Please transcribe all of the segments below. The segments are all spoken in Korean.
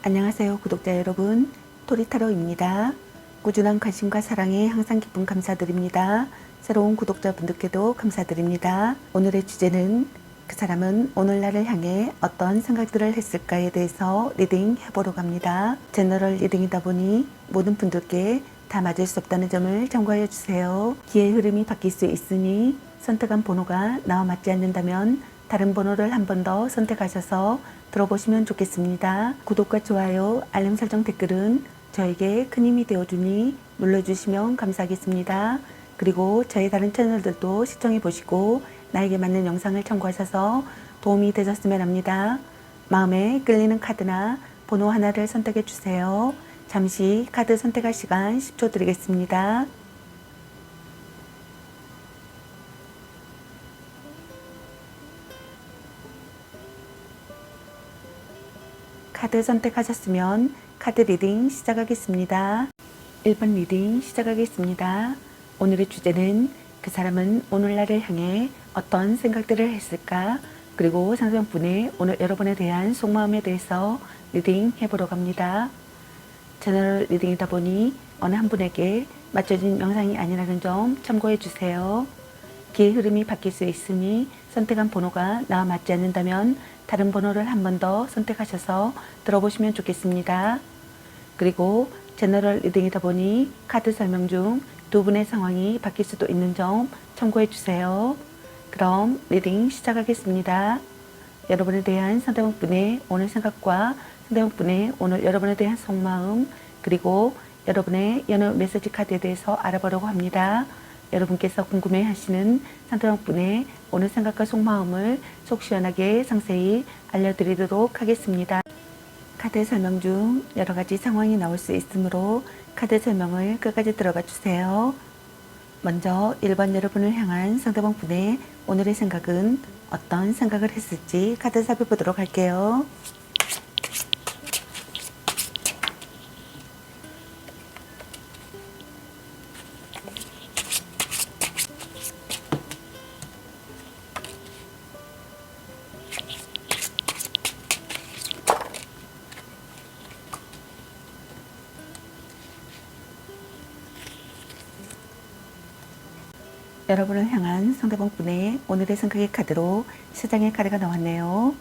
안녕하세요 구독자 여러분, 토리타로입니다. 꾸준한 관심과 사랑에 항상 기쁨 감사드립니다. 새로운 구독자분들께도 감사드립니다. 오늘의 주제는 그 사람은 오늘날을 향해 어떤 생각들을 했을까에 대해서 리딩 해보려고 합니다. 제너럴 리딩이다 보니 모든 분들께 다 맞을 수 없다는 점을 참고하여 주세요. 기의 흐름이 바뀔 수 있으니 선택한 번호가 나와 맞지 않는다면 다른 번호를 한 번 더 선택하셔서 들어보시면 좋겠습니다. 구독과 좋아요, 알림 설정, 댓글은 저에게 큰 힘이 되어주니 눌러주시면 감사하겠습니다. 그리고 저의 다른 채널들도 시청해 보시고 나에게 맞는 영상을 참고하셔서 도움이 되셨으면 합니다. 마음에 끌리는 카드나 번호 하나를 선택해 주세요. 잠시 카드 선택할 시간 10초 드리겠습니다. 카드 선택하셨으면 카드 리딩 시작하겠습니다. 1번 리딩 시작하겠습니다. 오늘의 주제는 그 사람은 오늘날을 향해 어떤 생각들을 했을까? 그리고 상대방분의 오늘 여러분에 대한 속마음에 대해서 리딩 해보려고 합니다. 제너럴 리딩이다 보니 어느 한 분에게 맞춰진 영상이 아니라는 점 참고해 주세요. 기의 흐름이 바뀔 수 있으니 선택한 번호가 나와 맞지 않는다면 다른 번호를 한 번 더 선택하셔서 들어보시면 좋겠습니다. 그리고 제너럴 리딩이다 보니 카드 설명 중 두 분의 상황이 바뀔 수도 있는 점 참고해 주세요. 그럼 리딩 시작하겠습니다. 여러분에 대한 상대방분의 오늘 생각과 상대방분의 오늘 여러분에 대한 속마음, 그리고 여러분의 연애 메시지 카드에 대해서 알아보려고 합니다. 여러분께서 궁금해 하시는 상대방분의 오늘 생각과 속마음을 속 시원하게 상세히 알려드리도록 하겠습니다. 카드 설명 중 여러가지 상황이 나올 수 있으므로 카드 설명을 끝까지 들어가 주세요. 먼저 1번 여러분을 향한 상대방분의 오늘의 생각은 어떤 생각을 했을지 카드 살펴보도록 할게요. 여러분을 향한 상대방분의 오늘의 생각의 카드로 3장의 카드가 나왔네요.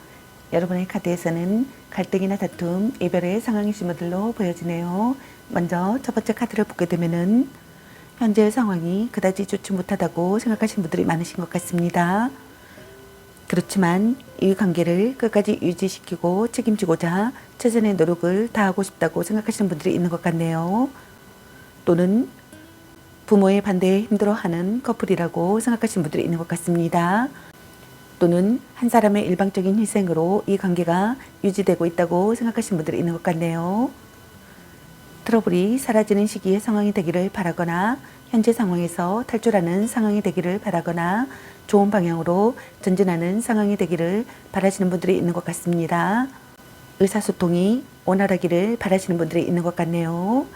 여러분의 카드에서는 갈등이나 다툼, 이별의 상황이 신호들로 보여지네요. 먼저 첫 번째 카드를 보게 되면은 현재의 상황이 그다지 좋지 못하다고 생각하시는 분들이 많으신 것 같습니다. 그렇지만 이 관계를 끝까지 유지시키고 책임지고자 최선의 노력을 다하고 싶다고 생각하시는 분들이 있는 것 같네요. 또는 부모의 반대에 힘들어하는 커플이라고 생각하시는 분들이 있는 것 같습니다. 또는 한 사람의 일방적인 희생으로 이 관계가 유지되고 있다고 생각하시는 분들이 있는 것 같네요. 트러블이 사라지는 시기의 상황이 되기를 바라거나 현재 상황에서 탈출하는 상황이 되기를 바라거나 좋은 방향으로 전진하는 상황이 되기를 바라시는 분들이 있는 것 같습니다. 의사소통이 원활하기를 바라시는 분들이 있는 것 같네요.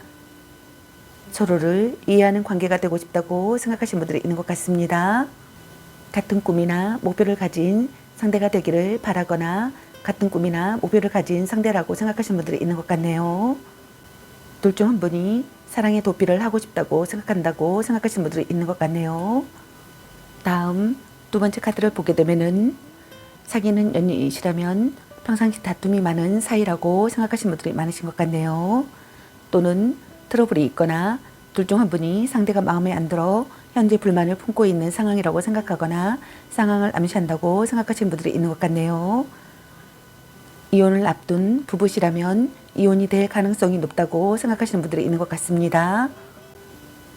서로를 이해하는 관계가 되고 싶다고 생각하시는 분들이 있는 것 같습니다. 같은 꿈이나 목표를 가진 상대가 되기를 바라거나 같은 꿈이나 목표를 가진 상대라고 생각하시는 분들이 있는 것 같네요. 둘 중 한 분이 사랑의 도피를 하고 싶다고 생각한다고 생각하시는 분들이 있는 것 같네요. 다음 두 번째 카드를 보게 되면은 사귀는 연인이시라면 평상시 다툼이 많은 사이라고 생각하시는 분들이 많으신 것 같네요. 또는 트러블이 있거나 둘 중 한 분이 상대가 마음에 안 들어 현재 불만을 품고 있는 상황이라고 생각하거나 상황을 암시한다고 생각하시는 분들이 있는 것 같네요. 이혼을 앞둔 부부시라면 이혼이 될 가능성이 높다고 생각하시는 분들이 있는 것 같습니다.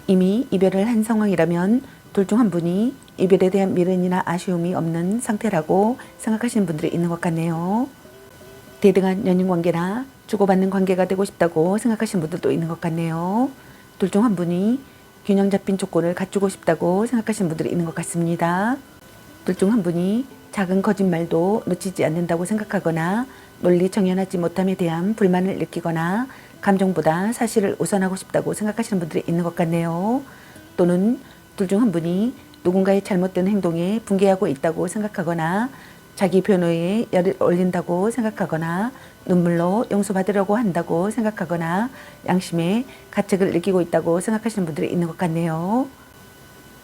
이미 이별을 한 상황이라면 둘 중 한 분이 이별에 대한 미련이나 아쉬움이 없는 상태라고 생각하시는 분들이 있는 것 같네요. 대등한 연인관계나 주고받는 관계가 되고 싶다고 생각하시는 분들도 있는 것 같네요. 둘 중 한 분이 균형 잡힌 조건을 갖추고 싶다고 생각하시는 분들이 있는 것 같습니다. 둘 중 한 분이 작은 거짓말도 놓치지 않는다고 생각하거나 논리 정연하지 못함에 대한 불만을 느끼거나 감정보다 사실을 우선하고 싶다고 생각하시는 분들이 있는 것 같네요. 또는 둘 중 한 분이 누군가의 잘못된 행동에 분개하고 있다고 생각하거나 자기 변호에 열을 올린다고 생각하거나 눈물로 용서받으려고 한다고 생각하거나 양심의 가책을 느끼고 있다고 생각하시는 분들이 있는 것 같네요.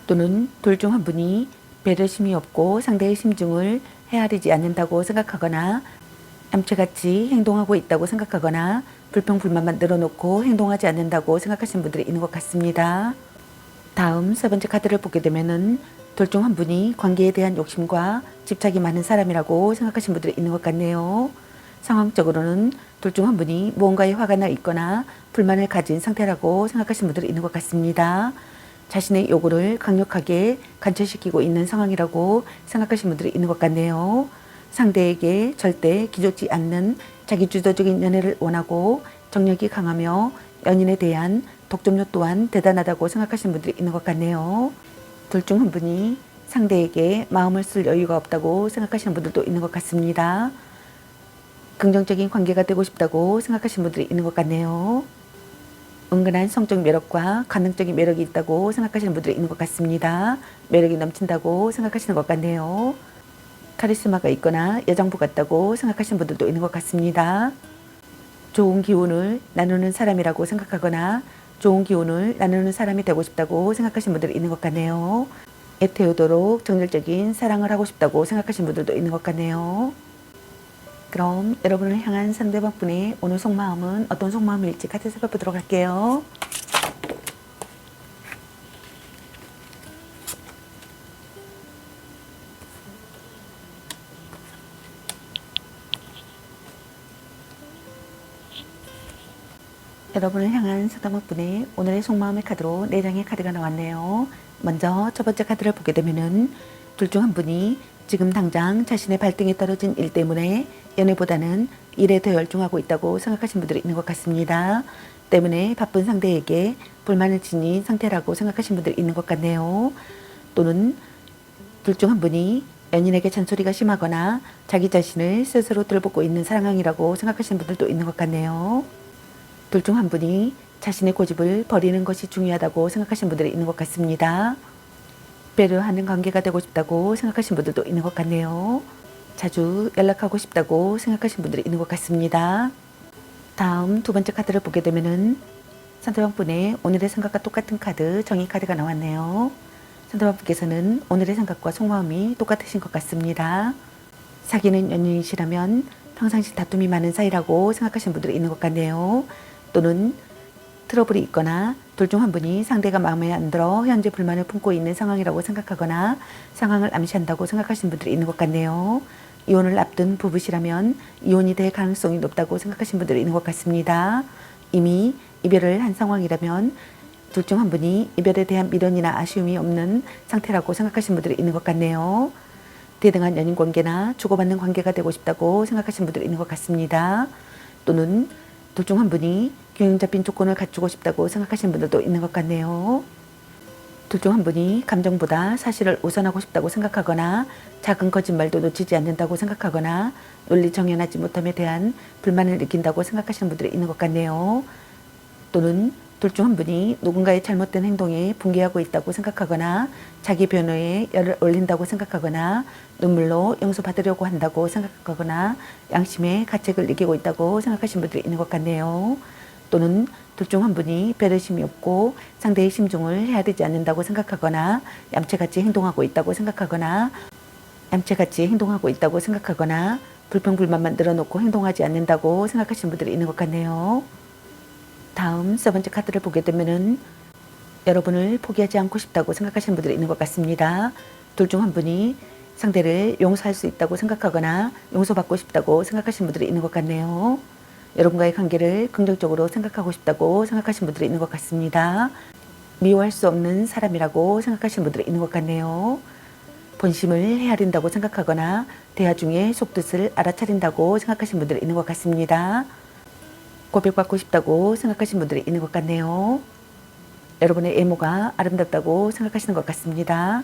또는 둘 중 한 분이 배려심이 없고 상대의 심중을 헤아리지 않는다고 생각하거나 얌체같이 행동하고 있다고 생각하거나 불평불만만 늘어놓고 행동하지 않는다고 생각하시는 분들이 있는 것 같습니다. 다음 세 번째 카드를 보게 되면은 둘 중 한 분이 관계에 대한 욕심과 집착이 많은 사람이라고 생각하시는 분들이 있는 것 같네요. 상황적으로는 둘 중 한 분이 무언가에 화가 나 있거나 불만을 가진 상태라고 생각하시는 분들이 있는 것 같습니다. 자신의 요구를 강력하게 관철시키고 있는 상황이라고 생각하시는 분들이 있는 것 같네요. 상대에게 절대 기죽지 않는 자기주도적인 연애를 원하고 정력이 강하며 연인에 대한 독점력 또한 대단하다고 생각하시는 분들이 있는 것 같네요. 둘 중 한 분이 상대에게 마음을 쓸 여유가 없다고 생각하시는 분들도 있는 것 같습니다. 긍정적인 관계가 되고 싶다고 생각하시는 분들이 있는 것 같네요. 은근한 성적 매력과 관능적인 매력이 있다고 생각하시는 분들이 있는 것 같습니다. 매력이 넘친다고 생각하시는 것 같네요. 카리스마가 있거나 여장부 같다고 생각하시는 분들도 있는 것 같습니다. 좋은 기운을 나누는 사람이라고 생각하거나 좋은 기운을 나누는 사람이 되고 싶다고 생각하시는 분들이 있는 것 같네요. 애태우도록 정열적인 사랑을 하고 싶다고 생각하시는 분들도 있는 것 같네요. 그럼 여러분을 향한 상대방 분의 오늘 속마음은 어떤 속마음일지 같이 살펴보도록 할게요. 여러분을 향한 상대방 분의 오늘의 속마음의 카드로 4장의 카드가 나왔네요. 먼저 첫 번째 카드를 보게 되면은 둘 중 한 분이 지금 당장 자신의 발등에 떨어진 일 때문에 연애보다는 일에 더 열중하고 있다고 생각하시는 분들이 있는 것 같습니다. 때문에 바쁜 상대에게 불만을 지닌 상태라고 생각하시는 분들이 있는 것 같네요. 또는 둘 중 한 분이 연인에게 잔소리가 심하거나 자기 자신을 스스로 들볶고 있는 상황이라고 생각하시는 분들도 있는 것 같네요. 둘 중 한 분이 자신의 고집을 버리는 것이 중요하다고 생각하시는 분들이 있는 것 같습니다. 배려하는 관계가 되고 싶다고 생각하시는 분들도 있는 것 같네요. 자주 연락하고 싶다고 생각하시는 분들이 있는 것 같습니다. 다음 두 번째 카드를 보게 되면은 상대방 분의 오늘의 생각과 똑같은 카드, 정의 카드가 나왔네요. 상대방 분께서는 오늘의 생각과 속마음이 똑같으신 것 같습니다. 사귀는 연인이시라면 평상시 다툼이 많은 사이라고 생각하시는 분들이 있는 것 같네요. 또는 트러블이 있거나 둘 중 한 분이 상대가 마음에 안 들어 현재 불만을 품고 있는 상황이라고 생각하거나 상황을 암시한다고 생각하시는 분들이 있는 것 같네요. 이혼을 앞둔 부부시라면 이혼이 될 가능성이 높다고 생각하시는 분들이 있는 것 같습니다. 이미 이별을 한 상황이라면 둘 중 한 분이 이별에 대한 미련이나 아쉬움이 없는 상태라고 생각하시는 분들이 있는 것 같네요. 대등한 연인 관계나 주고받는 관계가 되고 싶다고 생각하시는 분들이 있는 것 같습니다. 또는 둘 중 한 분이 균형 잡힌 조건을 갖추고 싶다고 생각하시는 분들도 있는 것 같네요. 둘 중 한 분이 감정보다 사실을 우선하고 싶다고 생각하거나 작은 거짓말도 놓치지 않는다고 생각하거나 논리 정연하지 못함에 대한 불만을 느낀다고 생각하시는 분들이 있는 것 같네요. 또는 둘 중 한 분이 누군가의 잘못된 행동에 분개하고 있다고 생각하거나 자기 변호에 열을 올린다고 생각하거나 눈물로 용서받으려고 한다고 생각하거나 양심의 가책을 느끼고 있다고 생각하시는 분들이 있는 것 같네요. 또는 둘 중 한 분이 배려심이 없고 상대의 심중을 헤아리지 않는다고 생각하거나 얌체같이 행동하고 있다고 생각하거나 불평불만만 늘어놓고 행동하지 않는다고 생각하시는 분들이 있는 것 같네요. 다음 세 번째 카드를 보게 되면은 여러분을 포기하지 않고 싶다고 생각하시는 분들이 있는 것 같습니다. 둘 중 한 분이 상대를 용서할 수 있다고 생각하거나 용서받고 싶다고 생각하시는 분들이 있는 것 같네요. 여러분과의 관계를 긍정적으로 생각하고 싶다고 생각하시는 분들이 있는 것 같습니다. 미워할 수 없는 사람이라고 생각하시는 분들이 있는 것 같네요. 본심을 헤아린다고 생각하거나 대화 중에 속뜻을 알아차린다고 생각하시는 분들이 있는 것 같습니다. 고백받고 싶다고 생각하시는 분들이 있는 것 같네요. 여러분의 외모가 아름답다고 생각하시는 것 같습니다.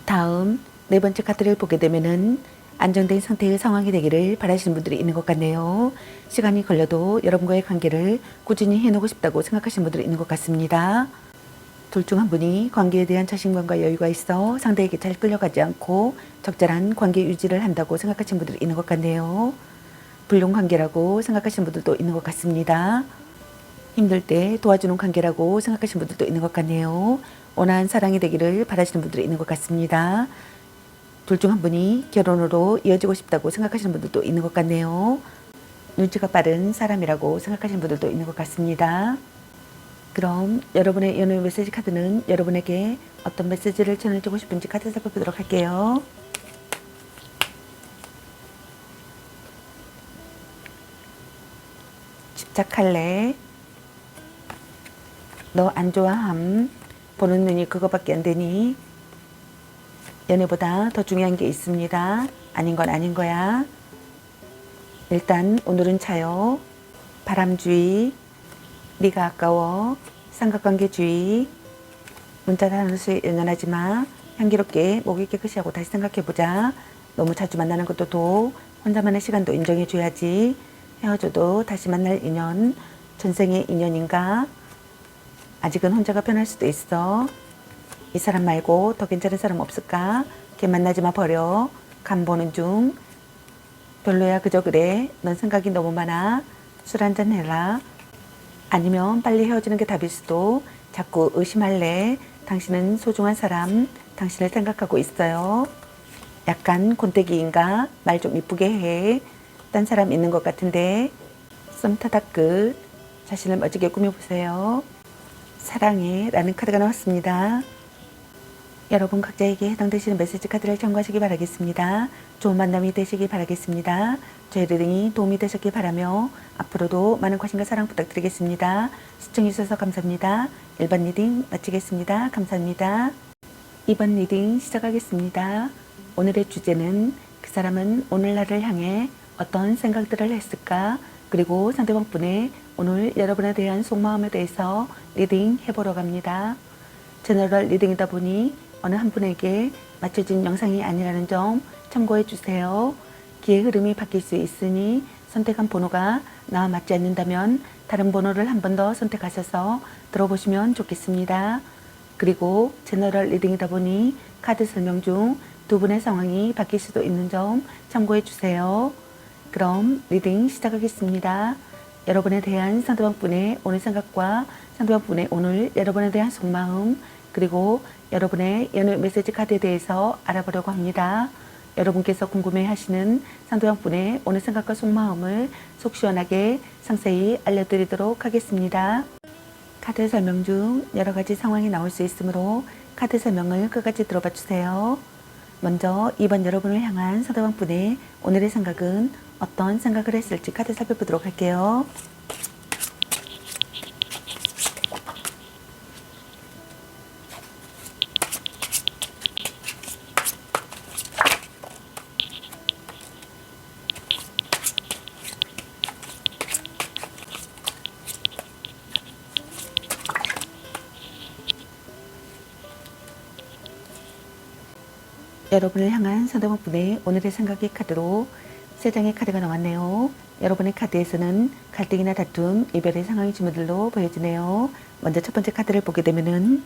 다음 네 번째 카드를 보게 되면은 안정된 상태의 상황이 되기를 바라시는 분들이 있는 것 같네요. 시간이 걸려도 여러분과의 관계를 꾸준히 해놓고 싶다고 생각하시는 분들이 있는 것 같습니다. 둘 중 한 분이 관계에 대한 자신감과 여유가 있어 상대에게 잘 끌려가지 않고 적절한 관계 유지를 한다고 생각하시는 분들이 있는 것 같네요. 불륜 관계라고 생각하시는 분들도 있는 것 같습니다. 힘들 때 도와주는 관계라고 생각하시는 분들도 있는 것 같네요. 온화한 사랑이 되기를 바라시는 분들이 있는 것 같습니다. 둘 중 한 분이 결혼으로 이어지고 싶다고 생각하시는 분들도 있는 것 같네요. 눈치가 빠른 사람이라고 생각하시는 분들도 있는 것 같습니다. 그럼 여러분의 연애 메시지 카드는 여러분에게 어떤 메시지를 전해주고 싶은지 카드 살펴보도록 할게요. 집착할래? 너 안 좋아함? 보는 눈이 그거밖에 안 되니? 연애보다 더 중요한 게 있습니다. 아닌 건 아닌 거야. 일단 오늘은 차요. 바람주의, 네가 아까워, 삼각관계주의, 문자 단어수에 연연하지 마. 향기롭게 목이 깨끗이 하고 다시 생각해보자. 너무 자주 만나는 것도 도, 혼자만의 시간도 인정해줘야지. 헤어져도 다시 만날 인연, 전생의 인연인가? 아직은 혼자가 편할 수도 있어. 이 사람 말고 더 괜찮은 사람 없을까? 걔 만나지 마, 버려. 간 보는 중. 별로야, 그저 그래. 넌 생각이 너무 많아. 술 한잔 해라. 아니면 빨리 헤어지는 게 답일 수도. 자꾸 의심할래. 당신은 소중한 사람, 당신을 생각하고 있어요. 약간 곤태기인가? 말 좀 이쁘게 해. 딴 사람 있는 것 같은데. 썸 타다 끝. 자신을 멋지게 꾸며보세요. 사랑해 라는 카드가 나왔습니다. 여러분 각자에게 해당되시는 메시지 카드를 참고하시기 바라겠습니다. 좋은 만남이 되시기 바라겠습니다. 저희 리딩이 도움이 되셨길 바라며 앞으로도 많은 관심과 사랑 부탁드리겠습니다. 시청해주셔서 감사합니다. 1번 리딩 마치겠습니다. 감사합니다. 2번 리딩 시작하겠습니다. 오늘의 주제는 그 사람은 오늘날을 향해 어떤 생각들을 했을까? 그리고 상대방 분의 오늘 여러분에 대한 속마음에 대해서 리딩 해보려고 합니다. 제너럴 리딩이다 보니 어느 한 분에게 맞춰진 영상이 아니라는 점 참고해 주세요. 기의 흐름이 바뀔 수 있으니 선택한 번호가 나와 맞지 않는다면 다른 번호를 한 번 더 선택하셔서 들어보시면 좋겠습니다. 그리고 제너럴 리딩이다 보니 카드 설명 중 두 분의 상황이 바뀔 수도 있는 점 참고해 주세요. 그럼 리딩 시작하겠습니다. 여러분에 대한 상대방 분의 오늘 생각과 상대방 분의 오늘 여러분에 대한 속마음 그리고 여러분의 연애 메시지 카드에 대해서 알아보려고 합니다. 여러분께서 궁금해하시는 상대방 분의 오늘 생각과 속마음을 속 시원하게 상세히 알려드리도록 하겠습니다. 카드 설명 중 여러 가지 상황이 나올 수 있으므로 카드 설명을 끝까지 들어봐 주세요. 먼저 2번 여러분을 향한 상대방 분의 오늘의 생각은 어떤 생각을 했을지 카드 살펴보도록 할게요. 여러분을 향한 상대방 분의 오늘의 생각의 카드로 3장의 카드가 나왔네요. 여러분의 카드에서는 갈등이나 다툼, 이별의 상황이 주문들로 보여지네요. 먼저 첫 번째 카드를 보게 되면은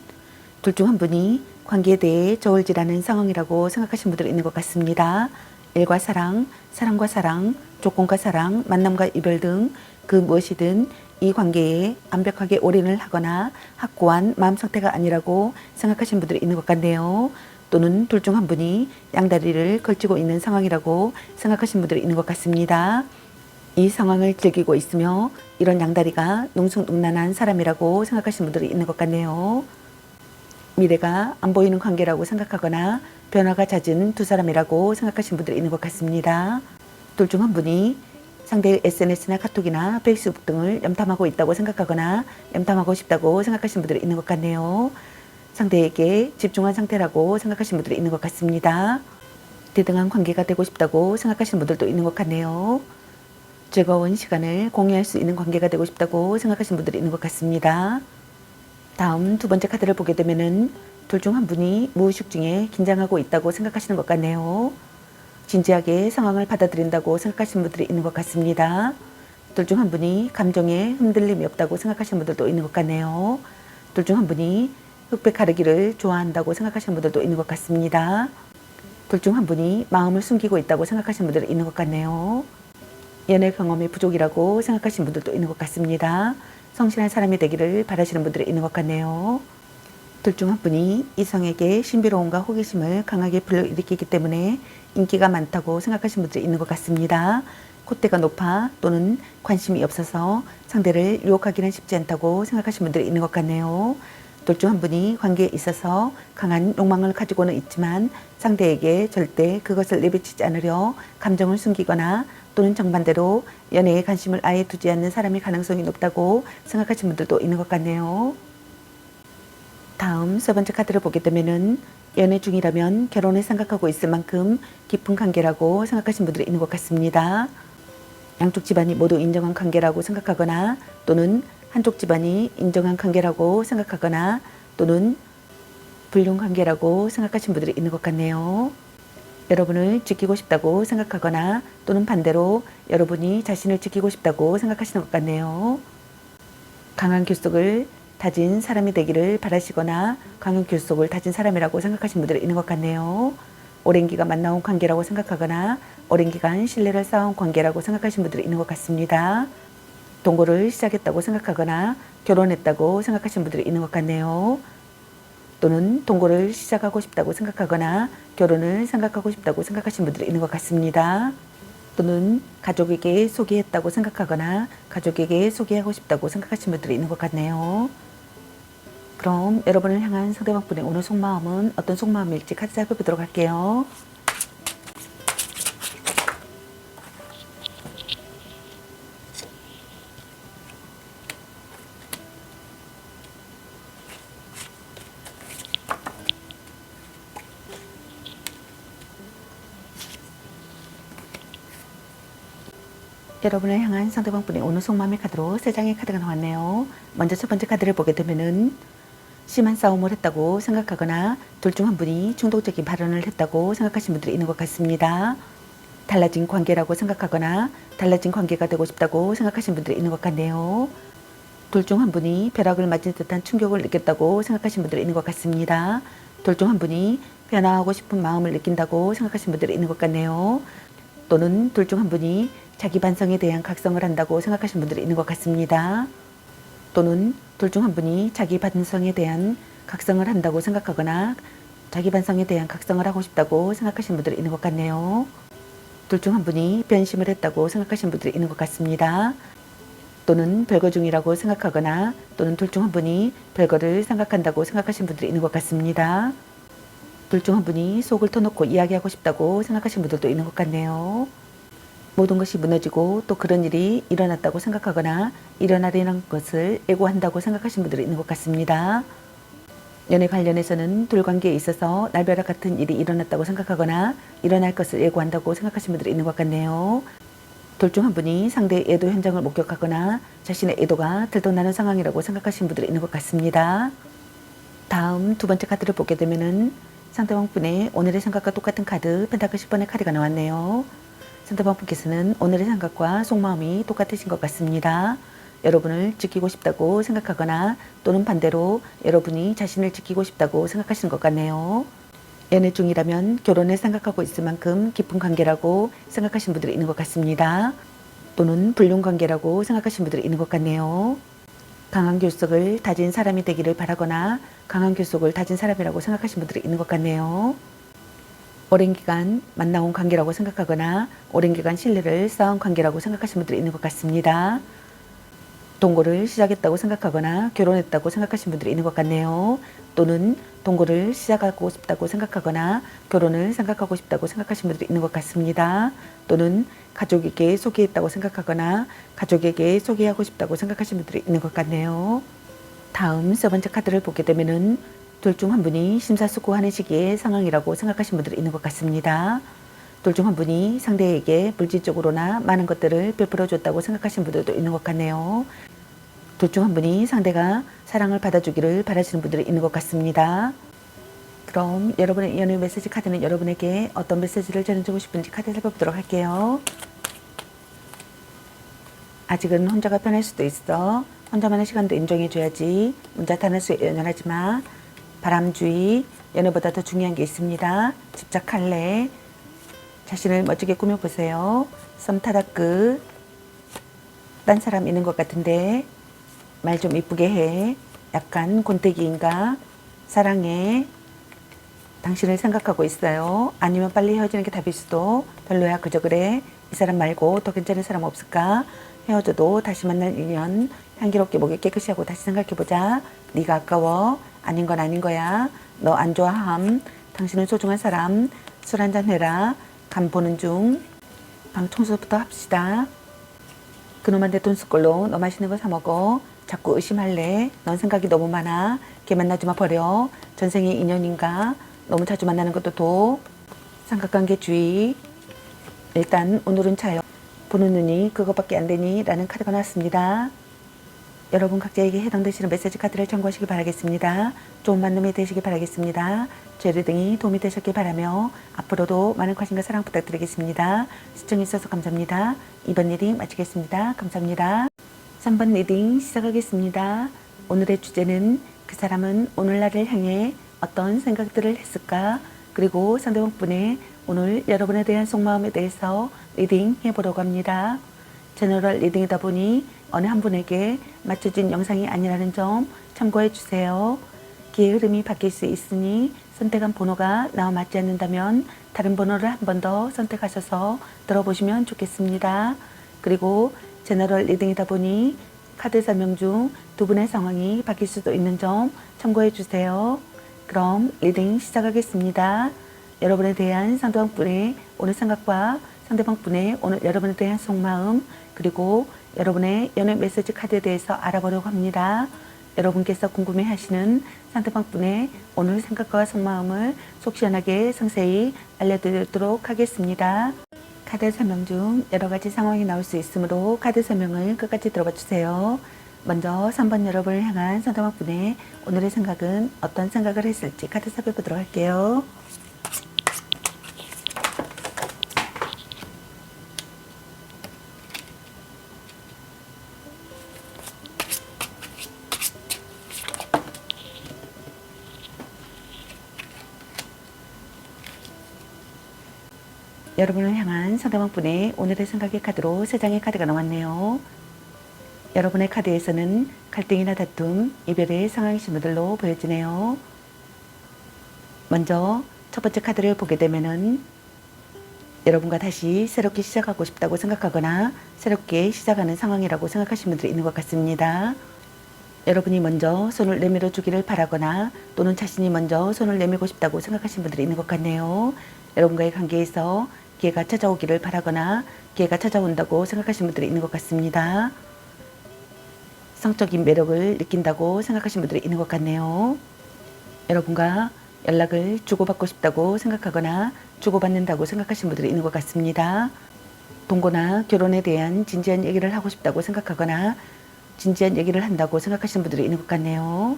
둘 중 한 분이 관계에 대해 저울질하는 상황이라고 생각하시는 분들이 있는 것 같습니다. 일과 사랑, 사랑과 사랑, 조건과 사랑, 만남과 이별 등 그 무엇이든 이 관계에 완벽하게 올인을 하거나 확고한 마음 상태가 아니라고 생각하시는 분들이 있는 것 같네요. 또는 둘 중 한 분이 양다리를 걸치고 있는 상황이라고 생각하시는 분들이 있는 것 같습니다. 이 상황을 즐기고 있으며 이런 양다리가 능숙능란한 사람이라고 생각하시는 분들이 있는 것 같네요. 미래가 안 보이는 관계라고 생각하거나 변화가 잦은 두 사람이라고 생각하시는 분들이 있는 것 같습니다. 둘 중 한 분이 상대의 SNS나 카톡이나 페이스북 등을 염탐하고 있다고 생각하거나 염탐하고 싶다고 생각하시는 분들이 있는 것 같네요. 상대에게 집중한 상태라고 생각하시는 분들이 있는 것 같습니다. 대등한 관계가 되고 싶다고 생각하시는 분들도 있는 것 같네요. 즐거운 시간을 공유할 수 있는 관계가 되고 싶다고 생각하시는 분들이 있는 것 같습니다. 다음 두 번째 카드를 보게 되면은 둘 중 한 분이 무의식 중에 긴장하고 있다고 생각하시는 것 같네요. 진지하게 상황을 받아들인다고 생각하시는 분들이 있는 것 같습니다. 둘 중 한 분이 감정에 흔들림이 없다고 생각하시는 분들도 있는 것 같네요. 둘 중 한 분이 흑백 가르기를 좋아한다고 생각하시는 분들도 있는 것 같습니다. 둘 중 한 분이 마음을 숨기고 있다고 생각하시는 분들이 있는 것 같네요. 연애 경험이 부족이라고 생각하시는 분들도 있는 것 같습니다. 성실한 사람이 되기를 바라시는 분들이 있는 것 같네요. 둘 중 한 분이 이성에게 신비로움과 호기심을 강하게 불러일으키기 때문에 인기가 많다고 생각하시는 분들이 있는 것 같습니다. 콧대가 높아 또는 관심이 없어서 상대를 유혹하기는 쉽지 않다고 생각하시는 분들이 있는 것 같네요. 둘 중 한 분이 관계에 있어서 강한 욕망을 가지고는 있지만 상대에게 절대 그것을 내비치지 않으려 감정을 숨기거나 또는 정반대로 연애에 관심을 아예 두지 않는 사람의 가능성이 높다고 생각하시는 분들도 있는 것 같네요. 다음 세 번째 카드를 보게 되면은 연애 중이라면 결혼을 생각하고 있을 만큼 깊은 관계라고 생각하시는 분들이 있는 것 같습니다. 양쪽 집안이 모두 인정한 관계라고 생각하거나 또는 한쪽 집안이 인정한 관계라고 생각하거나 또는 불륜 관계라고 생각하시는 분들이 있는 것 같네요. 여러분을 지키고 싶다고 생각하거나 또는 반대로 여러분이 자신을 지키고 싶다고 생각하시는 것 같네요. 강한 결속을 다진 사람이 되기를 바라시거나 강한 결속을 다진 사람이라고 생각하시는 분들이 있는 것 같네요. 오랜 기간 만나온 관계라고 생각하거나 오랜 기간 신뢰를 쌓아온 관계라고 생각하시는 분들이 있는 것 같습니다. 동거를 시작했다고 생각하거나 결혼했다고 생각하시는 분들이 있는 것 같네요. 또는 동거를 시작하고 싶다고 생각하거나 결혼을 생각하고 싶다고 생각하시는 분들이 있는 것 같습니다. 또는 가족에게 소개했다고 생각하거나 가족에게 소개하고 싶다고 생각하시는 분들이 있는 것 같네요. 그럼 여러분을 향한 상대방분의 오늘 속마음은 어떤 속마음일지 카드 살펴보도록 할게요. 여러분을 향한 상대방분의 오늘 속마음의 카드로 3장의 카드가 나왔네요. 먼저 첫 번째 카드를 보게 되면은 심한 싸움을 했다고 생각하거나 둘 중 한 분이 충동적인 발언을 했다고 생각하시는 분들이 있는 것 같습니다. 달라진 관계라고 생각하거나 달라진 관계가 되고 싶다고 생각하시는 분들이 있는 것 같네요. 둘 중 한 분이 벼락을 맞은 듯한 충격을 느꼈다고 생각하시는 분들이 있는 것 같습니다. 둘 중 한 분이 변화하고 싶은 마음을 느낀다고 생각하시는 분들이 있는 것 같네요. 또는 둘 중 한 분이 자기 반성에 대한 각성을 한다고 생각하시는 분들이 있는 것 같습니다. 또는 둘 중 한 분이 자기 반성에 대한 각성을 한다고 생각하거나 자기 반성에 대한 각성을 하고 싶다고 생각하시는 분들이 있는 것 같네요. 둘 중 한 분이 변심을 했다고 생각하시는 분들이 있는 것 같습니다. 또는 별거 중이라고 생각하거나 또는 둘 중 한 분이 별거를 생각한다고 생각하시는 분들이 있는 것 같습니다. 둘 중 한 분이 속을 터놓고 이야기하고 싶다고 생각하시는 분들도 있는 것 같네요. 모든 것이 무너지고 또 그런 일이 일어났다고 생각하거나 일어나려는 것을 예고한다고 생각하시는 분들이 있는 것 같습니다. 연애 관련해서는 둘 관계에 있어서 날벼락 같은 일이 일어났다고 생각하거나 일어날 것을 예고한다고 생각하시는 분들이 있는 것 같네요. 둘 중 한 분이 상대의 애도 현장을 목격하거나 자신의 애도가 들통나는 상황이라고 생각하시는 분들이 있는 것 같습니다. 다음 두 번째 카드를 보게 되면은 상대방 분의 오늘의 생각과 똑같은 카드 펜타클 10번의 카드가 나왔네요. 상대방 분께서는 오늘의 생각과 속마음이 똑같으신 것 같습니다. 여러분을 지키고 싶다고 생각하거나 또는 반대로 여러분이 자신을 지키고 싶다고 생각하시는 것 같네요. 연애 중이라면 결혼을 생각하고 있을 만큼 깊은 관계라고 생각하시는 분들이 있는 것 같습니다. 또는 불륜 관계라고 생각하시는 분들이 있는 것 같네요. 강한 결속을 다진 사람이 되기를 바라거나 강한 결속을 다진 사람이라고 생각하시는 분들이 있는 것 같네요. 오랜 기간 만나온 관계라고 생각하거나 오랜 기간 신뢰를 쌓은 관계라고 생각하시는 분들이 있는 것 같습니다. 동거를 시작했다고 생각하거나 결혼했다고 생각하시는 분들이 있는 것 같네요. 또는 동거를 시작하고 싶다고 생각하거나 결혼을 생각하고 싶다고 생각하시는 분들이 있는 것 같습니다. 또는 가족에게 소개했다고 생각하거나 가족에게 소개하고 싶다고 생각하시는 분들이 있는 것 같네요. 다음 세 번째 카드를 보게 되면은 둘 중 한 분이 심사숙고하는 시기의 상황이라고 생각하시는 분들이 있는 것 같습니다. 둘 중 한 분이 상대에게 물질적으로나 많은 것들을 베풀어 줬다고 생각하시는 분들도 있는 것 같네요. 둘 중 한 분이 상대가 사랑을 받아주기를 바라시는 분들이 있는 것 같습니다. 그럼 여러분의 연애 메시지 카드는 여러분에게 어떤 메시지를 전해주고 싶은지 카드 살펴보도록 할게요. 아직은 혼자가 편할 수도 있어. 혼자만의 시간도 인정해줘야지. 혼자 다닐 수 연연하지 마. 바람주의, 연애보다 더 중요한 게 있습니다. 집착할래. 자신을 멋지게 꾸며보세요. 썸 타다 끝. 딴 사람 있는 것 같은데 말 좀 이쁘게 해. 약간 곤태기인가? 사랑해. 당신을 생각하고 있어요. 아니면 빨리 헤어지는 게 답일 수도. 별로야 그저 그래. 이 사람 말고 더 괜찮은 사람 없을까? 헤어져도 다시 만날 인연. 향기롭게 목에 깨끗이 하고 다시 생각해보자. 네가 아까워. 아닌 건 아닌 거야. 너 안 좋아함. 당신은 소중한 사람. 술 한잔 해라. 간 보는 중. 방 청소부터 합시다. 그놈한테 돈 쓸 걸로 너 맛있는 거 사 먹어. 자꾸 의심할래. 넌 생각이 너무 많아. 걔 만나지 마 버려. 전생의 인연인가? 너무 자주 만나는 것도 도. 삼각관계 주의. 일단 오늘은 차요. 보는 눈이 그것밖에 안 되니 라는 카드가 나왔습니다. 여러분 각자에게 해당되시는 메시지 카드를 참고하시길 바라겠습니다. 좋은 만남이 되시길 바라겠습니다. 제 리딩이 도움이 되셨길 바라며 앞으로도 많은 관심과 사랑 부탁드리겠습니다. 시청해 주셔서 감사합니다. 이번 리딩 마치겠습니다. 감사합니다. 3번 리딩 시작하겠습니다. 오늘의 주제는 그 사람은 오늘날을 향해 어떤 생각들을 했을까? 그리고 상대방 분의 오늘 여러분에 대한 속마음에 대해서 리딩 해보려고 합니다. 제너럴 리딩이다 보니 어느 한 분에게 맞춰진 영상이 아니라는 점 참고해 주세요. 기의 흐름이 바뀔 수 있으니 선택한 번호가 나와 맞지 않는다면 다른 번호를 한 번 더 선택하셔서 들어보시면 좋겠습니다. 그리고 제너럴 리딩이다 보니 카드 설명 중 두 분의 상황이 바뀔 수도 있는 점 참고해 주세요. 그럼 리딩 시작하겠습니다. 여러분에 대한 상대방 분의 오늘 생각과 상대방 분의 오늘 여러분에 대한 속마음 그리고 여러분의 연애 메시지 카드에 대해서 알아보려고 합니다. 여러분께서 궁금해하시는 상대방 분의 오늘 생각과 속마음을 속 시원하게 상세히 알려드리도록 하겠습니다. 카드 설명 중 여러 가지 상황이 나올 수 있으므로 카드 설명을 끝까지 들어봐 주세요. 먼저 3번 여러분을 향한 상대방 분의 오늘의 생각은 어떤 생각을 했을지 카드 살펴보도록 할게요. 여러분을 향한 상대방 분의 오늘의 생각의 카드로 3장의 카드가 나왔네요. 여러분의 카드에서는 갈등이나 다툼, 이별의 상황이신 분들로 보여지네요. 먼저 첫 번째 카드를 보게 되면은 여러분과 다시 새롭게 시작하고 싶다고 생각하거나 새롭게 시작하는 상황이라고 생각하시는 분들이 있는 것 같습니다. 여러분이 먼저 손을 내밀어 주기를 바라거나 또는 자신이 먼저 손을 내밀고 싶다고 생각하시는 분들이 있는 것 같네요. 여러분과의 관계에서 기회가 찾아오기를 바라거나 기회가 찾아온다고 생각하시는 분들이 있는 것 같습니다. 성적인 매력을 느낀다고 생각하시는 분들이 있는 것 같네요. 여러분과 연락을 주고받고 싶다고 생각하거나 주고받는다고 생각하시는 분들이 있는 것 같습니다. 동거나 결혼에 대한 진지한 얘기를 하고 싶다고 생각하거나 진지한 얘기를 한다고 생각하시는 분들이 있는 것 같네요.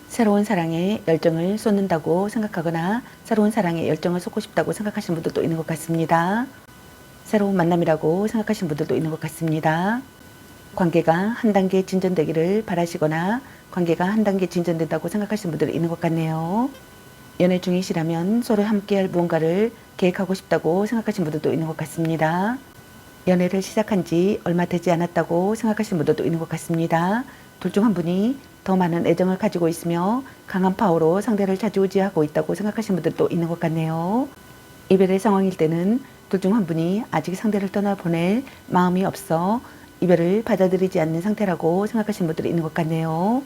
새로운 사랑에 열정을 쏟는다고 생각하거나 새로운 사랑에 열정을 쏟고 싶다고 생각하시는 분들도 있는 것 같습니다. 새로운 만남이라고 생각하시는 분들도 있는 것 같습니다. 관계가 한 단계 진전되기를 바라시거나 관계가 한 단계 진전된다고 생각하시는 분들이 있는 것 같네요. 연애 중이시라면 서로 함께할 무언가를 계획하고 싶다고 생각하시는 분들도 있는 것 같습니다. 연애를 시작한 지 얼마 되지 않았다고 생각하시는 분들도 있는 것 같습니다. 둘 중 한 분이 더 많은 애정을 가지고 있으며 강한 파워로 상대를 좌지우지하고 있다고 생각하시는 분들도 있는 것 같네요. 이별의 상황일 때는 둘 중 한 분이 아직 상대를 떠나보낼 마음이 없어 이별을 받아들이지 않는 상태라고 생각하시는 분들이 있는 것 같네요.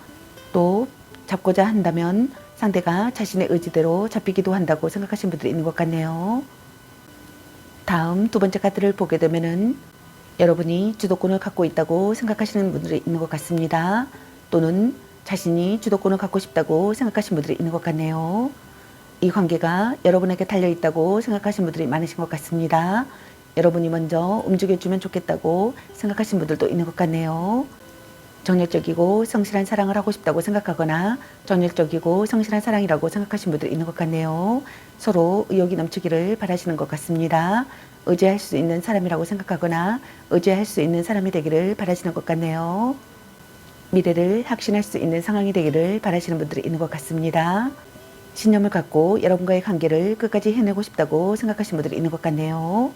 또 잡고자 한다면 상대가 자신의 의지대로 잡히기도 한다고 생각하시는 분들이 있는 것 같네요. 다음 두 번째 카드를 보게 되면은 여러분이 주도권을 갖고 있다고 생각하시는 분들이 있는 것 같습니다. 또는 자신이 주도권을 갖고 싶다고 생각하시는 분들이 있는 것 같네요. 이 관계가 여러분에게 달려있다고 생각하시는 분들이 많으신 것 같습니다. 여러분이 먼저 움직여주면 좋겠다고 생각하시는 분들도 있는 것 같네요. 정열적이고 성실한 사랑을 하고 싶다고 생각하거나 정열적이고 성실한 사랑이라고 생각하시는 분들이 있는 것 같네요. 서로 의욕이 넘치기를 바라시는 것 같습니다. 의지할 수 있는 사람이라고 생각하거나 의지할 수 있는 사람이 되기를 바라시는 것 같네요. 미래를 확신할 수 있는 상황이 되기를 바라시는 분들이 있는 것 같습니다. 신념을 갖고 여러분과의 관계를 끝까지 해내고 싶다고 생각하시는 분들이 있는 것 같네요.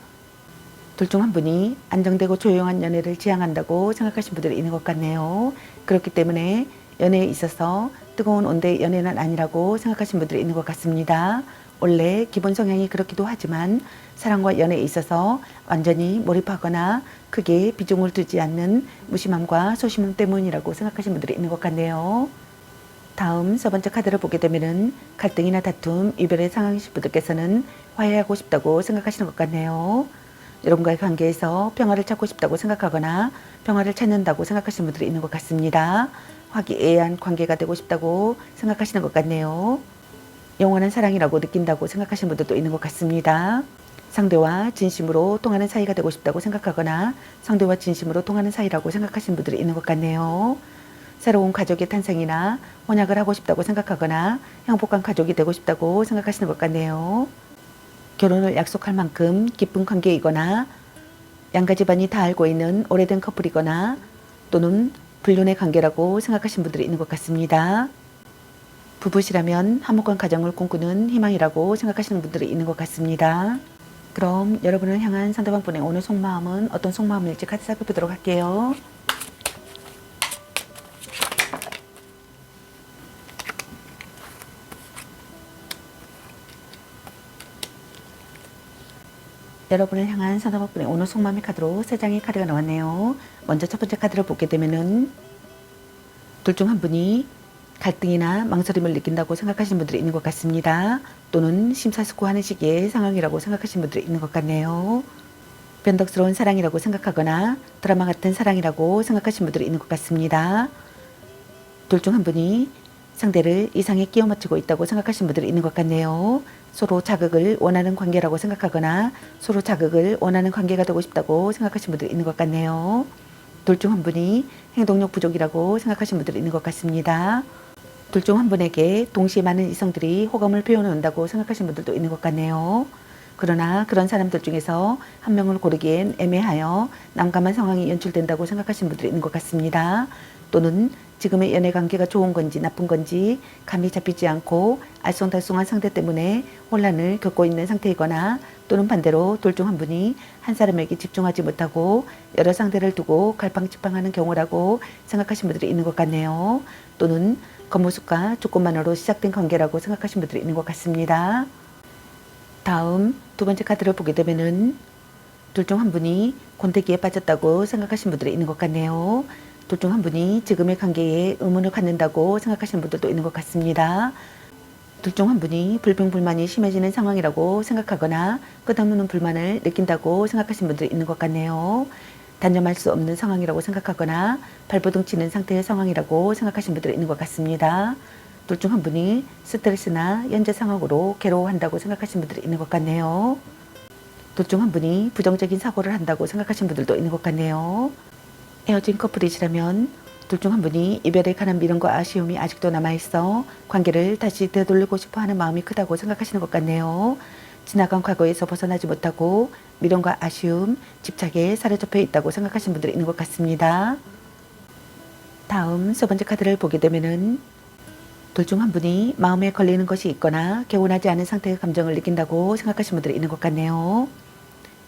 둘 중 한 분이 안정되고 조용한 연애를 지향한다고 생각하시는 분들이 있는 것 같네요. 그렇기 때문에 연애에 있어서 뜨거운 온대 연애는 아니라고 생각하시는 분들이 있는 것 같습니다. 원래 기본 성향이 그렇기도 하지만 사랑과 연애에 있어서 완전히 몰입하거나 크게 비중을 두지 않는 무심함과 소심함 때문이라고 생각하시는 분들이 있는 것 같네요. 다음 세 번째 카드를 보게 되면은 갈등이나 다툼, 이별의 상황이신 분들께서는 화해하고 싶다고 생각하시는 것 같네요. 여러분과의 관계에서 평화를 찾고 싶다고 생각하거나 평화를 찾는다고 생각하시는 분들이 있는 것 같습니다. 화기애애한 관계가 되고 싶다고 생각하시는 것 같네요. 영원한 사랑이라고 느낀다고 생각하시는 분들도 있는 것 같습니다. 상대와 진심으로 통하는 사이가 되고 싶다고 생각하거나 상대와 진심으로 통하는 사이라고 생각하시는 분들이 있는 것 같네요. 새로운 가족의 탄생이나 혼약을 하고 싶다고 생각하거나 행복한 가족이 되고 싶다고 생각하시는 것 같네요. 결혼을 약속할 만큼 깊은 관계이거나 양가 집안이 다 알고 있는 오래된 커플이거나 또는 불륜의 관계라고 생각하시는 분들이 있는 것 같습니다. 부부시라면 화목한 가정을 꿈꾸는 희망이라고 생각하시는 분들이 있는 것 같습니다. 그럼 여러분을 향한 상대방 분의 오늘 속마음은 어떤 속마음일지 같이 살펴보도록 할게요. 여러분을 향한 상대방 분의 오늘 속마음의 카드로 3장의 카드가 나왔네요. 먼저 첫 번째 카드를 보게 되면은 둘 중 한 분이 갈등이나 망설임을 느낀다고 생각하시는 분들이 있는 것 같습니다. 또는 심사숙고하는 시기의 상황이라고 생각하시는 분들이 있는 것 같네요. 변덕스러운 사랑이라고 생각하거나 드라마 같은 사랑이라고 생각하시는 분들이 있는 것 같습니다. 둘 중 한 분이 상대를 이상에 끼워 맞추고 있다고 생각하시는 분들이 있는 것 같네요. 서로 자극을 원하는 관계라고 생각하거나 서로 자극을 원하는 관계가 되고 싶다고 생각하시는 분들이 있는 것 같네요. 둘 중 한 분이 행동력 부족이라고 생각하시는 분들이 있는 것 같습니다. 둘 중 한 분에게 동시에 많은 이성들이 호감을 표현해 온다고 생각하시는 분들도 있는 것 같네요. 그러나 그런 사람들 중에서 한 명을 고르기엔 애매하여 난감한 상황이 연출된다고 생각하시는 분들이 있는 것 같습니다. 또는 지금의 연애 관계가 좋은 건지 나쁜 건지 감이 잡히지 않고 알쏭달쏭한 상태 때문에 혼란을 겪고 있는 상태이거나 또는 반대로 둘 중 한 분이 한 사람에게 집중하지 못하고 여러 상대를 두고 갈팡질팡하는 경우라고 생각하시는 분들이 있는 것 같네요. 또는 겉모습과 조건만으로 시작된 관계라고 생각하시는 분들이 있는 것 같습니다. 다음 두 번째 카드를 보게 되면은 둘 중 한 분이 권태기에 빠졌다고 생각하시는 분들이 있는 것 같네요. 둘 중 한 분이 지금의 관계에 의문을 갖는다고 생각하시는 분들도 있는 것 같습니다. 둘 중 한 분이 불평불만이 심해지는 상황이라고 생각하거나 끝없는 불만을 느낀다고 생각하시는 분들이 있는 것 같네요. 단념할 수 없는 상황이라고 생각하거나 발버둥 치는 상태의 상황이라고 생각하시는 분들이 있는 것 같습니다. 둘 중 한 분이 스트레스나 현재 상황으로 괴로워한다고 생각하시는 분들이 있는 것 같네요. 둘 중 한 분이 부정적인 사고를 한다고 생각하시는 분들도 있는 것 같네요. 헤어진 커플이시라면 둘 중 한 분이 이별에 관한 미련과 아쉬움이 아직도 남아있어 관계를 다시 되돌리고 싶어 하는 마음이 크다고 생각하시는 것 같네요. 지나간 과거에서 벗어나지 못하고 미련과 아쉬움, 집착에 사로잡혀 있다고 생각하시는 분들이 있는 것 같습니다. 다음 세 번째 카드를 보게 되면은 둘 중 한 분이 마음에 걸리는 것이 있거나 개운하지 않은 상태의 감정을 느낀다고 생각하시는 분들이 있는 것 같네요.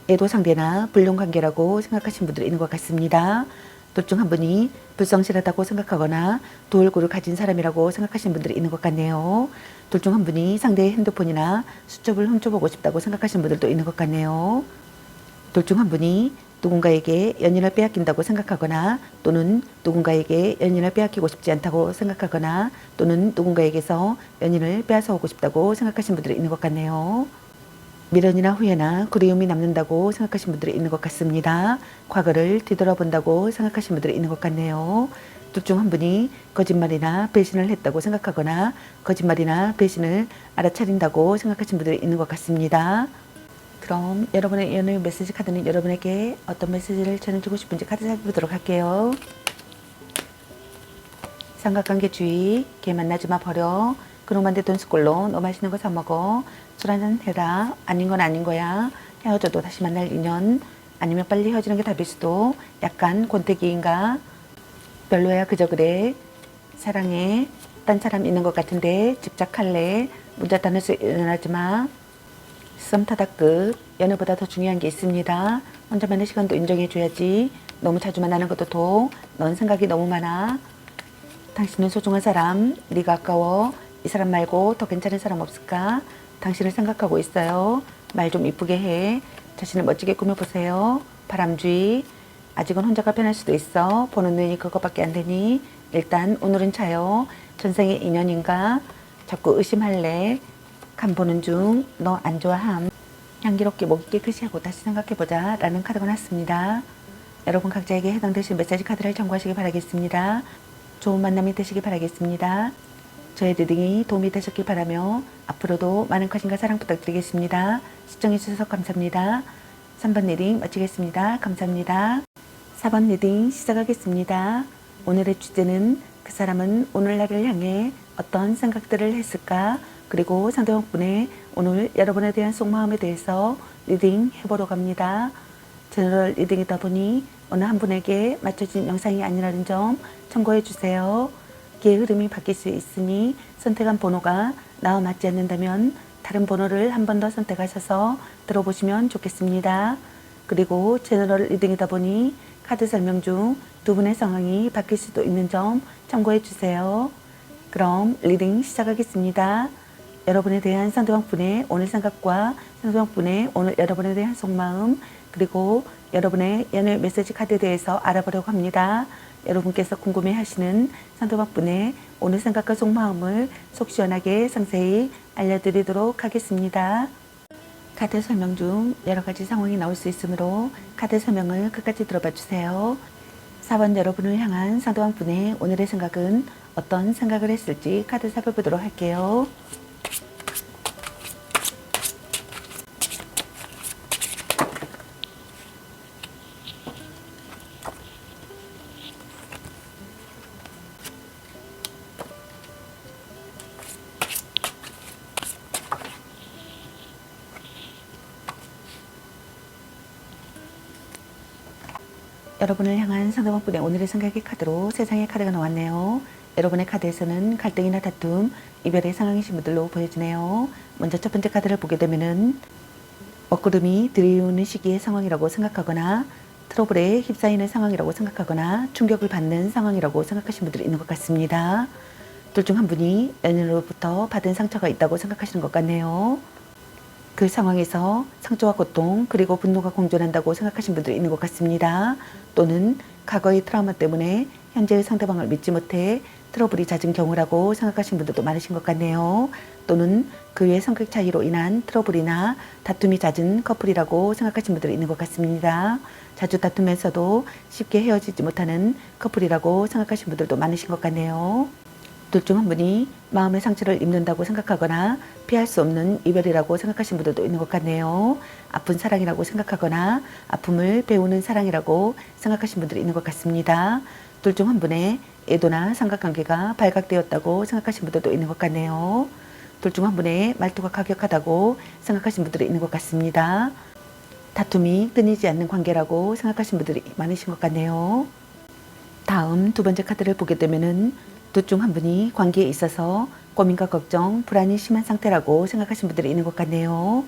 애도 상대나 불륜 관계라고 생각하시는 분들이 있는 것 같습니다. 둘 중 한 분이 불성실하다고 생각하거나 두 얼굴을 가진 사람이라고 생각하시는 분들이 있는 것 같네요. 둘 중 한 분이 상대의 핸드폰이나 수첩을 훔쳐보고 싶다고 생각하시는 분들도 있는 것 같네요. 둘 중 한 분이 누군가에게 연인을 빼앗긴다고 생각하거나 또는 누군가에게 연인을 빼앗기고 싶지 않다고 생각하거나 또는 누군가에게서 연인을 빼앗아 오고 싶다고 생각하시는 분들이 있는 것 같네요. 미련이나 후회나 그리움이 남는다고 생각하시는 분들이 있는 것 같습니다. 과거를 뒤돌아본다고 생각하시는 분들이 있는 것 같네요. 둘 중 한 분이 거짓말이나 배신을 했다고 생각하거나 거짓말이나 배신을 알아차린다고 생각하시는 분들이 있는 것 같습니다. 그럼 여러분의 연애 메시지 카드는 여러분에게 어떤 메시지를 전해주고 싶은지 카드 살펴보도록 할게요. 삼각관계 주의, 걔 만나지 마 버려. 그놈한 테 돈 스꼴로 너 맛있는 거 사 먹어. 술 한잔 해라. 아닌 건 아닌 거야. 헤어져도 다시 만날 인연. 아니면 빨리 헤어지는 게 답일 수도. 약간 권태기인가. 별로야 그저 그래. 사랑해. 딴 사람 있는 것 같은데 집착할래. 문자 따내서 일어나지 마. 썸 타다 끝. 연애보다 더 중요한 게 있습니다. 혼자만의 시간도 인정해줘야지. 너무 자주 만나는 것도 더. 넌 생각이 너무 많아. 당신은 소중한 사람. 네가 아까워. 이 사람 말고 더 괜찮은 사람 없을까? 당신을 생각하고 있어요. 말 좀 이쁘게 해. 자신을 멋지게 꾸며보세요. 바람쥐. 아직은 혼자가 편할 수도 있어. 보는 눈이 그것밖에 안 되니 일단 오늘은 자요. 전생의 인연인가? 자꾸 의심할래. 간 보는 중. 너 안 좋아함. 향기롭게 목이 깨끗이 하고 다시 생각해보자 라는 카드가 났습니다. 여러분 각자에게 해당되신 메시지 카드를 참고하시기 바라겠습니다. 좋은 만남이 되시기 바라겠습니다. 저의 리딩이 도움이 되셨길 바라며 앞으로도 많은 관심과 사랑 부탁드리겠습니다. 시청해주셔서 감사합니다. 3번 리딩 마치겠습니다. 감사합니다. 4번 리딩 시작하겠습니다. 오늘의 주제는 그 사람은 오늘날을 향해 어떤 생각들을 했을까? 그리고 상대방분의 오늘 여러분에 대한 속마음에 대해서 리딩 해보러 갑니다. 제너럴 리딩이다 보니 어느 한 분에게 맞춰진 영상이 아니라는 점 참고해 주세요. 기의 흐름이 바뀔 수 있으니 선택한 번호가 나와 맞지 않는다면 다른 번호를 한 번 더 선택하셔서 들어보시면 좋겠습니다. 그리고 제너럴 리딩이다 보니 카드 설명 중 두 분의 상황이 바뀔 수도 있는 점 참고해 주세요. 그럼 리딩 시작하겠습니다. 여러분에 대한 상대방분의 오늘 생각과 상대방분의 오늘 여러분에 대한 속마음 그리고 여러분의 연애 메시지 카드에 대해서 알아보려고 합니다. 여러분께서 궁금해하시는 상대방분의 오늘 생각과 속마음을 속 시원하게 상세히 알려드리도록 하겠습니다. 카드 설명 중 여러 가지 상황이 나올 수 있으므로 카드 설명을 끝까지 들어봐 주세요. 4번 여러분을 향한 상대방분의 오늘의 생각은 어떤 생각을 했을지 카드 살펴보도록 할게요. 여러분을 향한 상대방분의 오늘의 생각의 카드로 세상의 카드가 나왔네요. 여러분의 카드에서는 갈등이나 다툼, 이별의 상황이신 분들로 보여지네요. 먼저 첫 번째 카드를 보게 되면은 먹구름이 들이우는 시기의 상황이라고 생각하거나 트러블에 휩싸이는 상황이라고 생각하거나 충격을 받는 상황이라고 생각하시는 분들이 있는 것 같습니다. 둘 중 한 분이 연인으로부터 받은 상처가 있다고 생각하시는 것 같네요. 그 상황에서 상처와 고통 그리고 분노가 공존한다고 생각하시는 분들이 있는 것 같습니다. 또는 과거의 트라우마 때문에 현재의 상대방을 믿지 못해 트러블이 잦은 경우라고 생각하시는 분들도 많으신 것 같네요. 또는 그의 성격 차이로 인한 트러블이나 다툼이 잦은 커플이라고 생각하시는 분들이 있는 것 같습니다. 자주 다투면서도 쉽게 헤어지지 못하는 커플이라고 생각하시는 분들도 많으신 것 같네요. 둘 중 한 분이 마음의 상처를 입는다고 생각하거나 피할 수 없는 이별이라고 생각하시는 분들도 있는 것 같네요. 아픈 사랑이라고 생각하거나 아픔을 배우는 사랑이라고 생각하시는 분들이 있는 것 같습니다. 둘 중 한 분의 애도나 삼각관계가 발각되었다고 생각하시는 분들도 있는 것 같네요. 둘 중 한 분의 말투가 가격하다고 생각하시는 분들이 있는 것 같습니다. 다툼이 끊이지 않는 관계라고 생각하시는 분들이 많으신 것 같네요. 다음 두 번째 카드를 보게 되면은 둘 중 한 분이 관계에 있어서 고민과 걱정, 불안이 심한 상태라고 생각하시는 분들이 있는 것 같네요.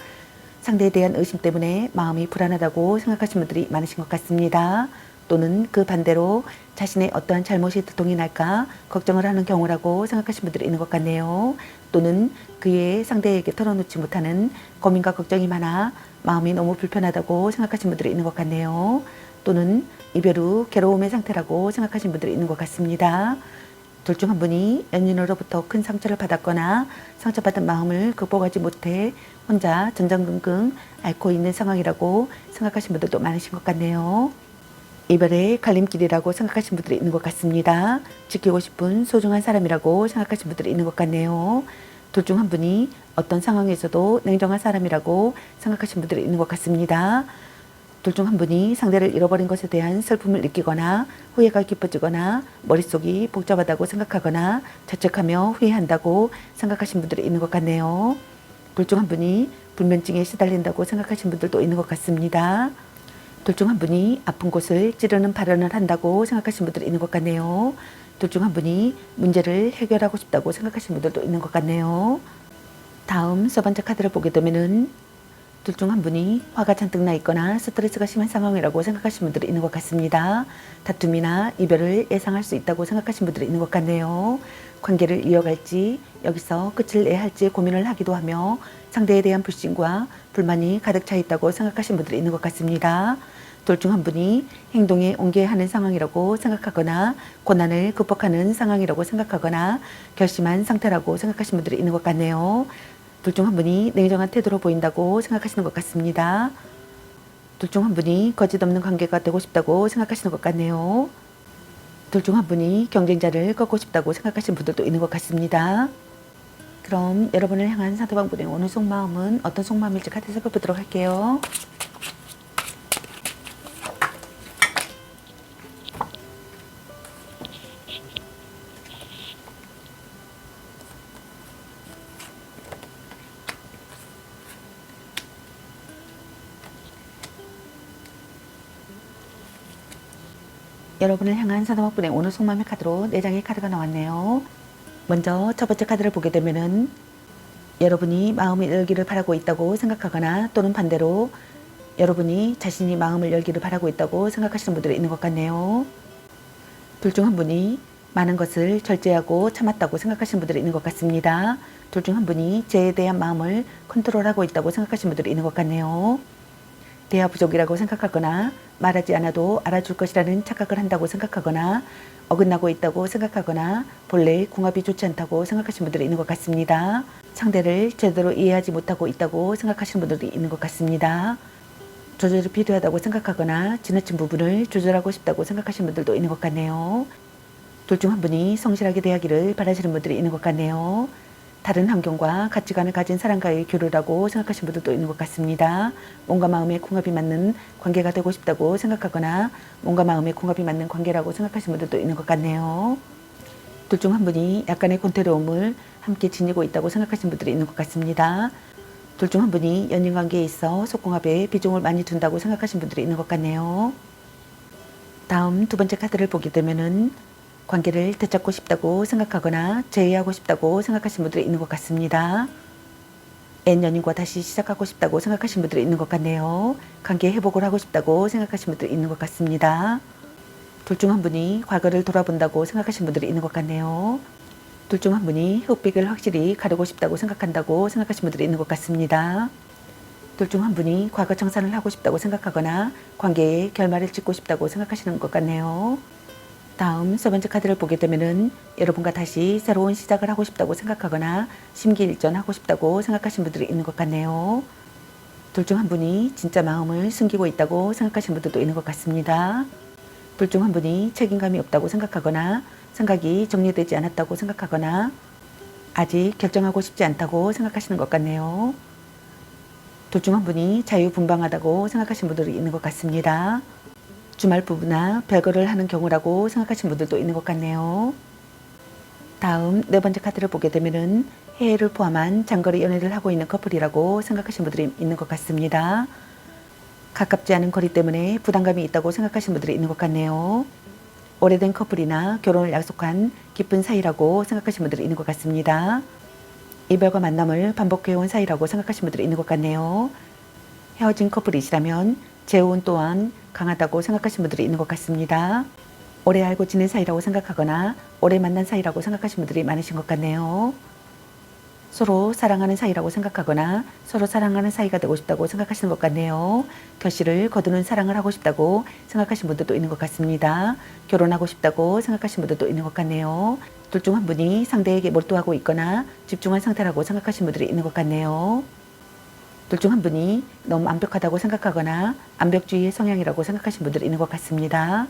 상대에 대한 의심 때문에 마음이 불안하다고 생각하시는 분들이 많으신 것 같습니다. 또는 그 반대로 자신의 어떠한 잘못이 들통이 날까 걱정을 하는 경우라고 생각하시는 분들이 있는 것 같네요. 또는 그의 상대에게 털어놓지 못하는 고민과 걱정이 많아 마음이 너무 불편하다고 생각하시는 분들이 있는 것 같네요. 또는 이별 후 괴로움의 상태라고 생각하시는 분들이 있는 것 같습니다. 둘 중 한 분이 연인으로부터 큰 상처를 받았거나 상처받은 마음을 극복하지 못해 혼자 전전긍긍 앓고 있는 상황이라고 생각하시는 분들도 많으신 것 같네요. 이별의 갈림길이라고 생각하시는 분들이 있는 것 같습니다. 지키고 싶은 소중한 사람이라고 생각하시는 분들이 있는 것 같네요. 둘 중 한 분이 어떤 상황에서도 냉정한 사람이라고 생각하시는 분들이 있는 것 같습니다. 둘 중 한 분이 상대를 잃어버린 것에 대한 슬픔을 느끼거나 후회가 깊어지거나 머릿속이 복잡하다고 생각하거나 자책하며 후회한다고 생각하시는 분들이 있는 것 같네요. 둘 중 한 분이 불면증에 시달린다고 생각하시는 분들도 있는 것 같습니다. 둘 중 한 분이 아픈 곳을 찌르는 발언을 한다고 생각하시는 분들이 있는 것 같네요. 둘 중 한 분이 문제를 해결하고 싶다고 생각하시는 분들도 있는 것 같네요. 다음 세 번째 카드를 보게 되면은 둘 중 한 분이 화가 잔뜩 나 있거나 스트레스가 심한 상황이라고 생각하시는 분들이 있는 것 같습니다. 다툼이나 이별을 예상할 수 있다고 생각하시는 분들이 있는 것 같네요. 관계를 이어갈지 여기서 끝을 내야 할지 고민을 하기도 하며 상대에 대한 불신과 불만이 가득 차 있다고 생각하시는 분들이 있는 것 같습니다. 둘 중 한 분이 행동에 옮겨야 하는 상황이라고 생각하거나 고난을 극복하는 상황이라고 생각하거나 결심한 상태라고 생각하시는 분들이 있는 것 같네요. 둘 중 한 분이 냉정한 태도로 보인다고 생각하시는 것 같습니다. 둘 중 한 분이 거짓 없는 관계가 되고 싶다고 생각하시는 것 같네요. 둘 중 한 분이 경쟁자를 꺾고 싶다고 생각하시는 분들도 있는 것 같습니다. 그럼 여러분을 향한 상대방 분의 오늘 속마음은 어떤 속마음일지 카드 살펴보도록 할게요. 여러분을 향한 상대방 분의 오늘 속마음의 카드로 4장의 카드가 나왔네요. 먼저 첫 번째 카드를 보게 되면은 여러분이 마음을 열기를 바라고 있다고 생각하거나 또는 반대로 여러분이 자신이 마음을 열기를 바라고 있다고 생각하시는 분들이 있는 것 같네요. 둘 중 한 분이 많은 것을 절제하고 참았다고 생각하시는 분들이 있는 것 같습니다. 둘 중 한 분이 죄에 대한 마음을 컨트롤하고 있다고 생각하시는 분들이 있는 것 같네요. 대화 부족이라고 생각하거나 말하지 않아도 알아줄 것이라는 착각을 한다고 생각하거나 어긋나고 있다고 생각하거나 본래 궁합이 좋지 않다고 생각하시는 분들이 있는 것 같습니다. 상대를 제대로 이해하지 못하고 있다고 생각하시는 분들이 있는 것 같습니다. 조절이 필요하다고 생각하거나 지나친 부분을 조절하고 싶다고 생각하시는 분들도 있는 것 같네요. 둘 중 한 분이 성실하게 대하기를 바라시는 분들이 있는 것 같네요. 다른 환경과 가치관을 가진 사람과의 교류라고 생각하시는 분들도 있는 것 같습니다. 몸과 마음의 궁합이 맞는 관계가 되고 싶다고 생각하거나 몸과 마음의 궁합이 맞는 관계라고 생각하시는 분들도 있는 것 같네요. 둘 중 한 분이 약간의 권태로움을 함께 지니고 있다고 생각하시는 분들이 있는 것 같습니다. 둘 중 한 분이 연인관계에 있어 속궁합에 비중을 많이 둔다고 생각하시는 분들이 있는 것 같네요. 다음 두 번째 카드를 보게 되면은 관계를 되찾고 싶다고 생각하거나 재회하고 싶다고 생각하시는 분들이 있는 것 같습니다. 옛 연인과 다시 시작하고 싶다고 생각하시는 분들이 있는 것 같네요. 관계 회복을 하고 싶다고 생각하시는 분들이 있는 것 같습니다. 둘 중 한 분이 과거를 돌아본다고 생각하시는 분들이 있는 것 같네요. 둘 중 한 분이 흑백을 확실히 가르고 싶다고 생각한다고 생각하시는 분들이 있는 것 같습니다. 둘 중 한 분이 과거 청산을 하고 싶다고 생각하거나 관계에 결말을 짓고 싶다고 생각하시는 것 같네요. 다음 세 번째 카드를 보게 되면은 여러분과 다시 새로운 시작을 하고 싶다고 생각하거나 심기일전하고 싶다고 생각하시는 분들이 있는 것 같네요. 둘 중 한 분이 진짜 마음을 숨기고 있다고 생각하시는 분들도 있는 것 같습니다. 둘 중 한 분이 책임감이 없다고 생각하거나 생각이 정리되지 않았다고 생각하거나 아직 결정하고 싶지 않다고 생각하시는 것 같네요. 둘 중 한 분이 자유분방하다고 생각하시는 분들이 있는 것 같습니다. 주말 부부나 별거를 하는 경우라고 생각하시는 분들도 있는 것 같네요. 다음 네 번째 카드를 보게 되면은 해외를 포함한 장거리 연애를 하고 있는 커플이라고 생각하시는 분들이 있는 것 같습니다. 가깝지 않은 거리 때문에 부담감이 있다고 생각하시는 분들이 있는 것 같네요. 오래된 커플이나 결혼을 약속한 깊은 사이라고 생각하시는 분들이 있는 것 같습니다. 이별과 만남을 반복해온 사이라고 생각하시는 분들이 있는 것 같네요. 헤어진 커플이시라면 재혼 또한 강하다고 생각하시는 분들이 있는 것 같습니다. 오래 알고 지낸 사이라고 생각하거나 오래 만난 사이라고 생각하시는 분들이 많으신 것 같네요. 서로 사랑하는 사이라고 생각하거나 서로 사랑하는 사이가 되고 싶다고 생각하시는 것 같네요. 결실을 거두는 사랑을 하고 싶다고 생각하시는 분들도 있는 것 같습니다. 결혼하고 싶다고 생각하시는 분들도 있는 것 같네요. 둘 중 한 분이 상대에게 몰두하고 있거나 집중한 상태라고 생각하시는 분들이 있는 것 같네요. 둘 중 한 분이 너무 완벽하다고 생각하거나 완벽주의의 성향이라고 생각하시는 분들이 있는 것 같습니다.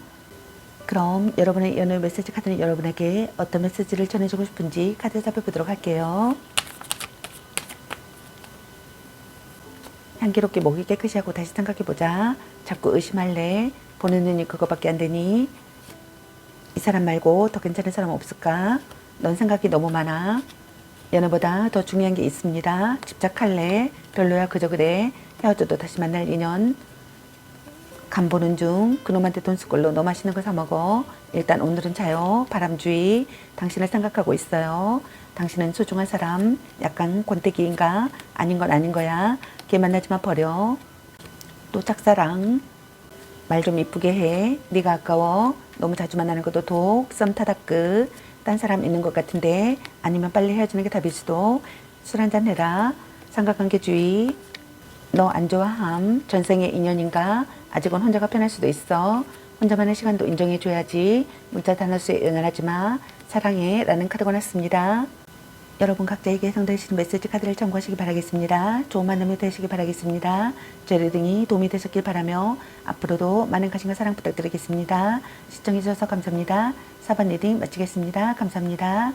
그럼 여러분의 연애 메시지 카드는 여러분에게 어떤 메시지를 전해주고 싶은지 카드 살펴보도록 할게요. 향기롭게 목이 깨끗이 하고 다시 생각해보자. 자꾸 의심할래. 보는 눈이 그거밖에 안 되니. 이 사람 말고 더 괜찮은 사람 없을까? 넌 생각이 너무 많아. 연애보다 더 중요한 게 있습니다. 집착할래. 별로야 그저 그래. 헤어져도 다시 만날 인연. 간 보는 중 그놈한테 돈 쓸 걸로 너 맛있는 거 사 먹어. 일단 오늘은 자요. 바람주의. 당신을 생각하고 있어요. 당신은 소중한 사람. 약간 권태기인가? 아닌 건 아닌 거야. 걔 만나지마 버려. 또 짝사랑. 말 좀 이쁘게 해. 네가 아까워. 너무 자주 만나는 것도 독. 썸 타다 끝. 딴 사람 있는 것 같은데 아니면 빨리 헤어지는 게 답일 수도. 술 한잔 해라. 삼각관계주의. 너 안 좋아함. 전생의 인연인가? 아직은 혼자가 편할 수도 있어. 혼자만의 시간도 인정해줘야지. 문자 단어수에 응원하지 마. 사랑해 라는 카드가 났습니다. 여러분 각자에게 해당되시는 메시지 카드를 참고하시기 바라겠습니다. 좋은 만남이 되시기 바라겠습니다. 제 리딩이 도움이 되셨길 바라며 앞으로도 많은 관심과 사랑 부탁드리겠습니다. 시청해주셔서 감사합니다. 4번 리딩 마치겠습니다. 감사합니다.